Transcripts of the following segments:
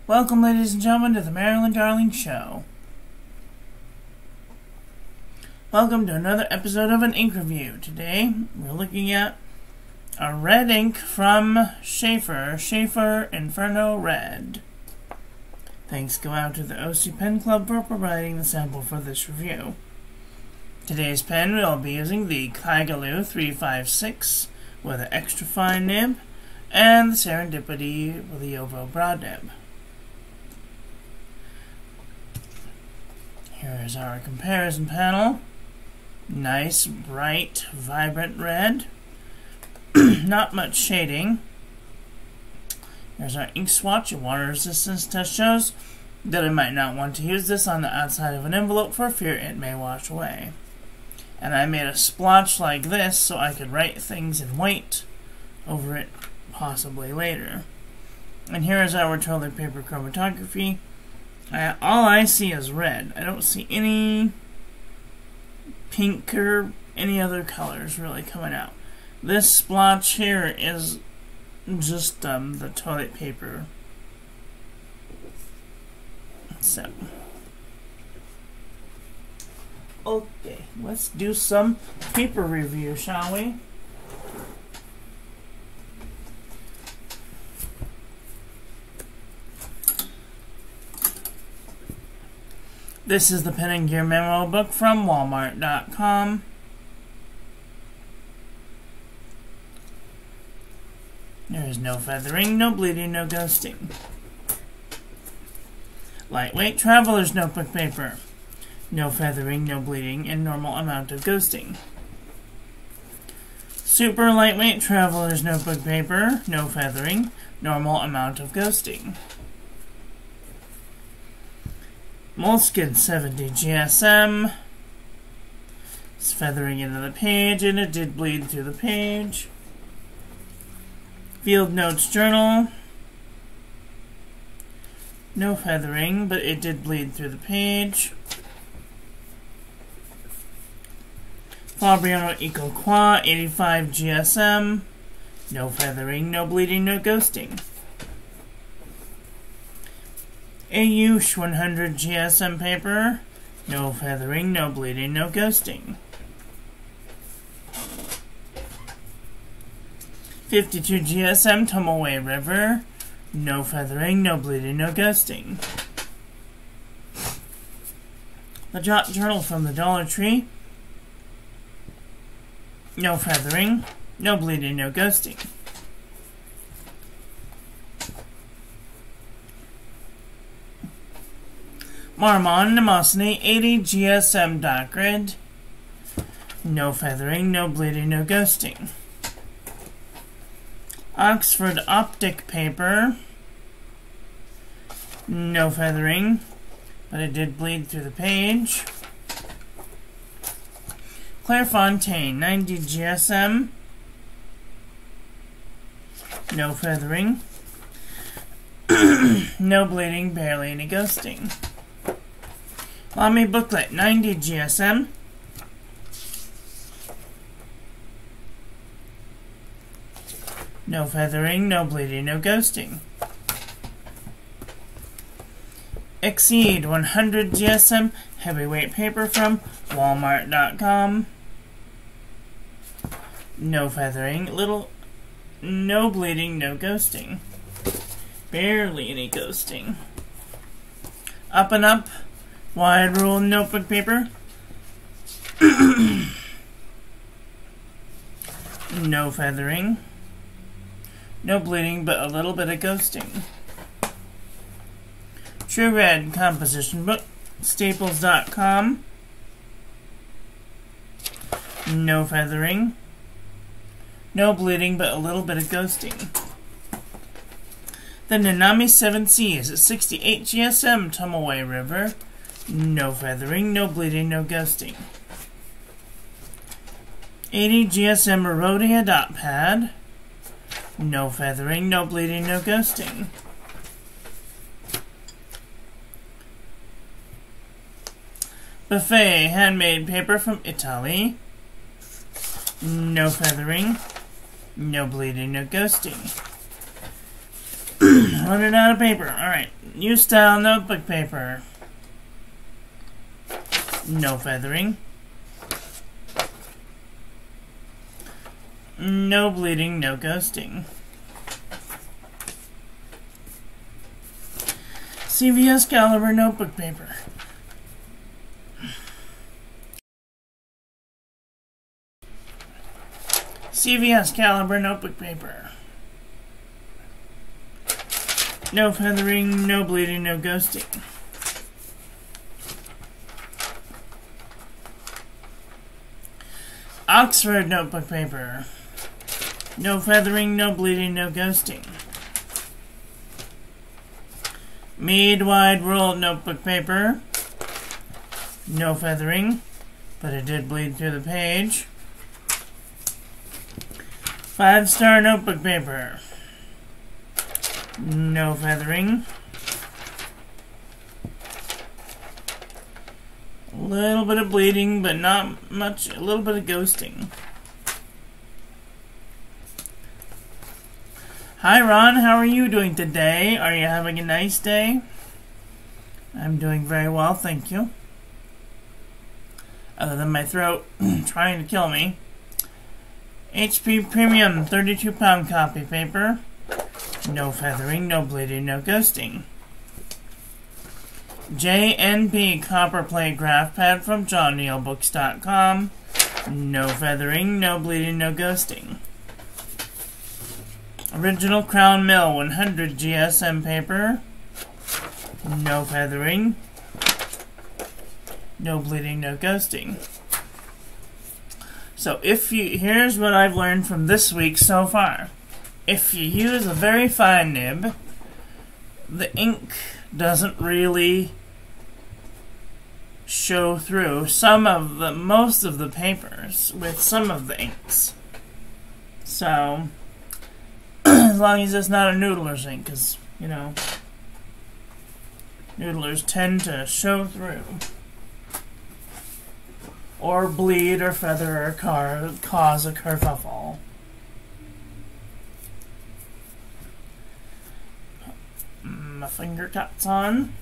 Welcome, ladies and gentlemen, to the Marilyn Darling Show. Welcome to another episode of an ink review. Today, we're looking at a red ink from Shaeffer Inferno Red. Thanks go out to the OC Pen Club for providing the sample for this review. Today's pen we'll be using the Kaigaloo 356 with an extra fine nib and the Serendipity with the Ovo broad nib. Here is our comparison panel. Nice, bright, vibrant red. Not much shading. Here's our ink swatch and water resistance test shows that I might not want to use this on the outside of an envelope for fear it may wash away. And I made a splotch like this so I could write things in white over it possibly later. And here is our toilet paper chromatography. All I see is red. I don't see any pink or any other colors really coming out. This splotch here is just the toilet paper. So, okay, let's do some paper review, shall we? This is the Pen and Gear Memo book from Walmart.com. There is no feathering, no bleeding, no ghosting. Lightweight Traveler's Notebook Paper. No feathering, no bleeding, and normal amount of ghosting. Super Lightweight Traveler's Notebook Paper. No feathering, normal amount of ghosting. Moleskine 70 GSM. It's feathering into the page, and it did bleed through the page. Field Notes Journal. No feathering, but it did bleed through the page. Fabriano Eco Qua 85 GSM. No feathering, no bleeding, no ghosting. Ayush 100 GSM paper. No feathering, no bleeding, no ghosting. 52 GSM Tumbleway River. No feathering, no bleeding, no ghosting. The Jot Journal from the Dollar Tree. No feathering, no bleeding, no ghosting. Marmon Mnemosyne 80 GSM dot grid. No feathering, no bleeding, no ghosting. Oxford Optic paper. No feathering, but it did bleed through the page. Clairefontaine 90 GSM. No feathering. No bleeding, barely any ghosting. Lamy Booklet 90 GSM. No feathering, no bleeding, no ghosting. Exceed 100 GSM heavyweight paper from Walmart.com. No feathering, no bleeding, no ghosting. Barely any ghosting. Up and Up wide rule notebook paper. No feathering. No bleeding, but a little bit of ghosting. True Red composition book. Staples.com. No feathering. No bleeding, but a little bit of ghosting. The Nanami 7 Seas at 68 GSM Tumbleway River. No feathering, no bleeding, no ghosting. 80 GSM Erodia dot pad. No feathering, no bleeding, no ghosting. Buffet handmade paper from Italy. No feathering, no bleeding, no ghosting. Running out of paper. Alright. New style notebook paper. No feathering. No bleeding, no ghosting. CVS caliber notebook paper. CVS caliber notebook paper. No feathering, no bleeding, no ghosting. Oxford notebook paper. No feathering, no bleeding, no ghosting. Mead Wide World notebook paper. No feathering, but it did bleed through the page. 5-star notebook paper. No feathering. A little bit of bleeding, but not much. A little bit of ghosting. Hi Ron, how are you doing today? Are you having a nice day? I'm doing very well, thank you. Other than my throat trying to kill me. HP Premium 32-pound copy paper. No feathering, no bleeding, no ghosting. JNP Copper Plate Graph Pad from JohnNeilBooks.com. No feathering, no bleeding, no ghosting. Original Crown Mill 100 GSM paper. No feathering. No bleeding, no ghosting. So here's what I've learned from this week so far. If you use a very fine nib, the ink doesn't really show through most of the papers with some of the inks. So as long as it's not a noodler's ink, because, you know, noodlers tend to show through. Or bleed, or feather, or cause a kerfuffle. My finger cuts on.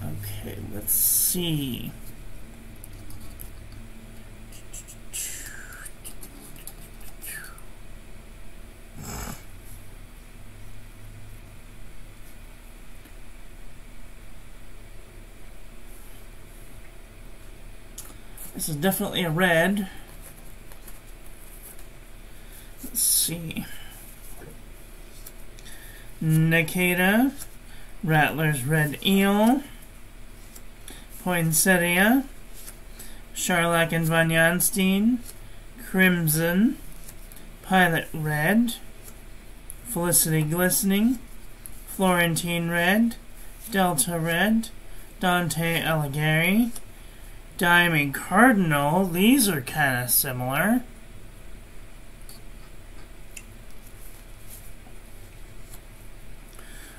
Okay, let's see. This is definitely a red. Let's see. Nikita, Rattler's Red Eel, Poinsettia, Charlac and Von Janstein, Crimson, Pilot Red, Felicity Glistening, Florentine Red, Delta Red, Dante Alighieri, Diamond Cardinal. These are kind of similar.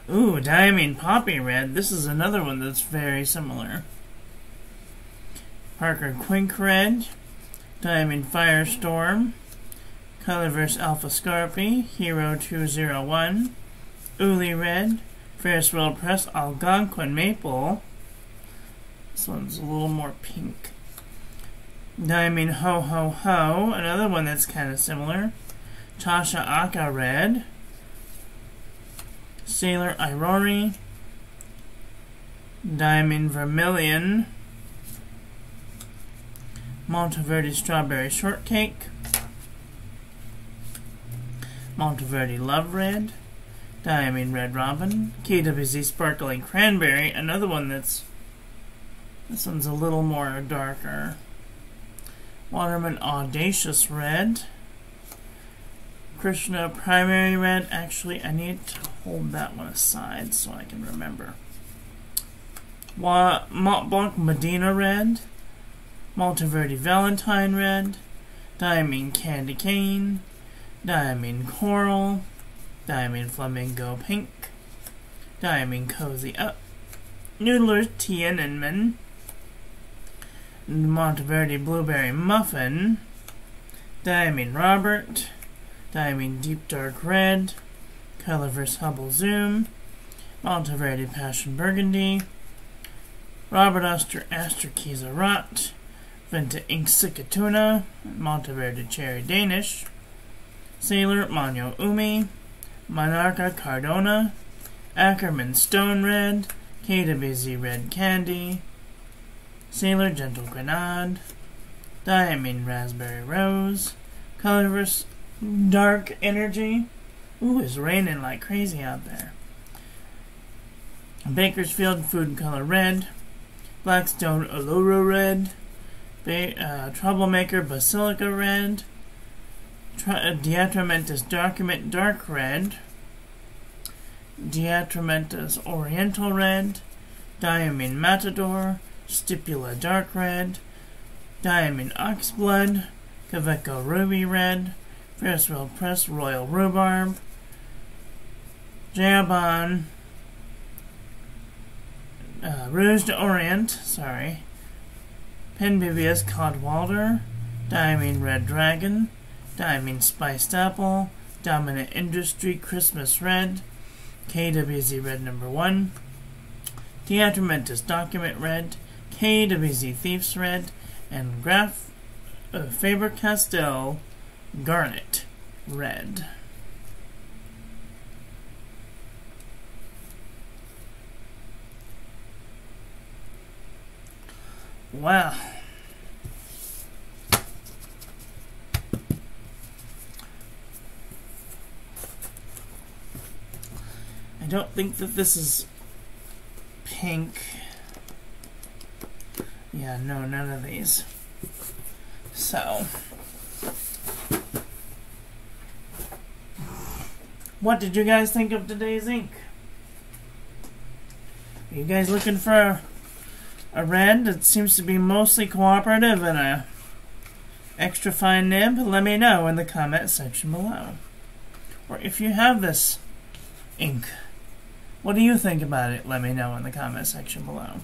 Ooh, Diamond Poppy Red. This is another one that's very similar. Parker Quink Red, Diamond Firestorm, Colorverse Alpha Scarpy, Hero 201, Uli Red, Ferris Wheel Press Algonquin Maple. This one's a little more pink. Diamond Ho Ho Ho, another one that's kind of similar. Tasha Aka Red, Sailor Irori, Diamond Vermilion, Monteverde Strawberry Shortcake, Monteverde Love Red, Diamond Red Robin, KWZ Sparkling Cranberry, another one that's, this one's a little more darker. Waterman Audacious Red, Krishna Primary Red. Actually, I need to hold that one aside so I can remember. Mont Blanc Medina Red, Monteverde Valentine Red, Diamond Candy Cane, Diamond Coral, Diamond Flamingo Pink, Diamond Cozy Up, Noodler's Tiananmen, Monteverde Blueberry Muffin, Diamine Robert, Diamine Deep Dark Red, Colorverse Hubble Zoom, Monteverde Passion Burgundy, Robert Oster Asterkeeza Rot, Venta Ink Sikatuna, Monteverde Cherry Danish, Sailor Manyo Umi, Monarcha Cardona, Ackerman Stone Red, KWZ Red Candy, Sailor Gentle Grenade, Diamine Raspberry Rose, Colorverse Dark Energy. Ooh, it's raining like crazy out there. Bakersfield Food Color Red, Blackstone Allura Red, Troublemaker Basilica Red, Diatramentus Document Dark Red, Diatramentus Oriental Red, Diamine Matador, Stipula Dark Red, Diamine Oxblood, Kaveco Ruby Red, Ferriswell Press Royal Rhubarb, Jabon, Rouge d'Orient, sorry, Penvivius Codwalder, Diamine Red Dragon, Diamine Spiced Apple, Dominant Industry Christmas Red, KWZ Red number 1, Diatramentus Document Red, KWZ Thieves Red, and Faber-Castell Garnet Red. Wow. I don't think that this is pink. Yeah, no, none of these. So, what did you guys think of today's ink? Are you guys looking for a red that seems to be mostly cooperative and a extra fine nib? Let me know in the comment section below. Or if you have this ink, what do you think about it? Let me know in the comment section below.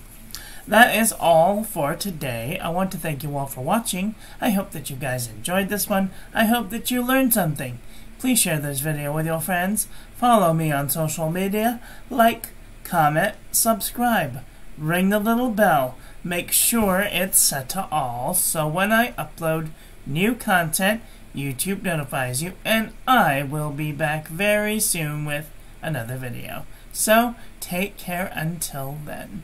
That is all for today. I want to thank you all for watching. I hope that you guys enjoyed this one. I hope that you learned something. Please share this video with your friends. Follow me on social media. Like, comment, subscribe. Ring the little bell. Make sure it's set to all so when I upload new content, YouTube notifies you, and I will be back very soon with another video. So, take care until then.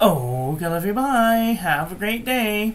Okay, love you, bye. Have a great day.